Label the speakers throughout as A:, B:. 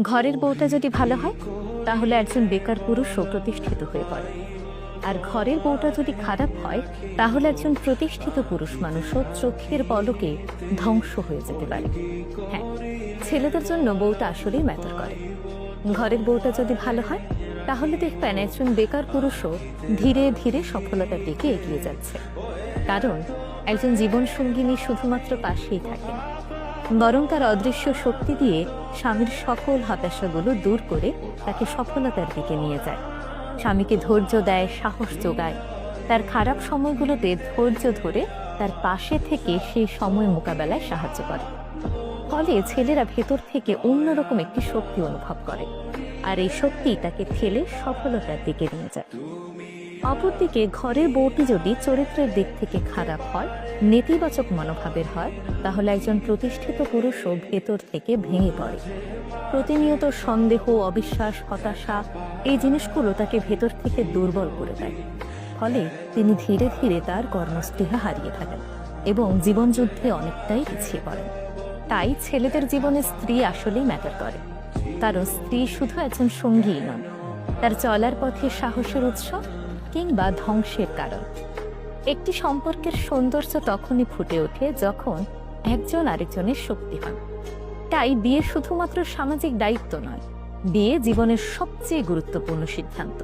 A: ঘরের বউটা যদি ভালো হয় তাহলে একজন বেকার পুরুষও প্রতিষ্ঠিত হয়ে পড়ে, আর ঘরের বউটা যদি খারাপ হয় তাহলে একজন প্রতিষ্ঠিত পুরুষ মানুষও চোখের পলকে ধ্বংস হয়ে যেতে পারে। হ্যাঁ, ছেলেদের জন্য বউটা আসলেই ম্যাটার করে। ঘরের বউটা যদি ভালো হয় তাহলে দেখবেন একজন বেকার পুরুষও ধীরে ধীরে সফলতার দিকে এগিয়ে যাচ্ছে, কারণ একজন জীবনসঙ্গিনী শুধুমাত্র পাশেই থাকে না, বরং তার অদৃশ্য শক্তি দিয়ে স্বামীর সকল হতাশাগুলো দূর করে তাকে সফলতার দিকে নিয়ে যায়। স্বামীকে ধৈর্য দেয়, সাহস যোগায়, তার খারাপ সময়গুলোতে ধৈর্য ধরে তার পাশে থেকে সেই সময় মোকাবেলায় সাহায্য করে। ফলে ছেলেরা ভেতর থেকে অন্যরকম একটি শক্তি অনুভব করে, আর এই শক্তি তাকে ঠেলে সফলতার দিকে নিয়ে যায়। অপরদিকে ঘরের বউটি যদি চরিত্রের দিক থেকে খারাপ হয়, নেতিবাচক মনোভাবের হয়, তাহলে একজন প্রতিষ্ঠিত পুরুষও ভেতর থেকে ভেঙে পড়ে। প্রতিনিয়ত সন্দেহ, অবিশ্বাস, হতাশা এই জিনিসগুলো তাকে ভেতর থেকে দুর্বল করে দেয়। ফলে তিনি ধীরে ধীরে তার কর্মস্পৃহা হারিয়ে থাকেন এবং জীবনযুদ্ধে অনেকটাই পিছিয়ে পড়েন। তাই ছেলেদের জীবনে স্ত্রী আসলেই ম্যাটার করে, কারণ স্ত্রী শুধু একজন সঙ্গীই নন, তার চলার পথে সাহসের উৎস কিংবা ধ্বংসের কারণ। একটি সম্পর্কের সৌন্দর্য তখনই ফুটে ওঠে যখন একজন আরেকজনের শক্তি হন। তাই বিয়ে শুধুমাত্র সামাজিক দায়িত্ব নয়, বিয়ে জীবনের সবচেয়ে গুরুত্বপূর্ণ সিদ্ধান্ত।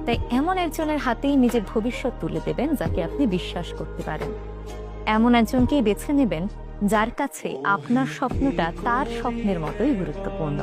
A: তাই এমন একজনের হাতেই নিজের ভবিষ্যৎ তুলে দেবেন যাকে আপনি বিশ্বাস করতে পারেন। এমন একজনকেই বেছে নেবেন যার কাছে আপনার স্বপ্নটা তার স্বপ্নের মতোই গুরুত্বপূর্ণ।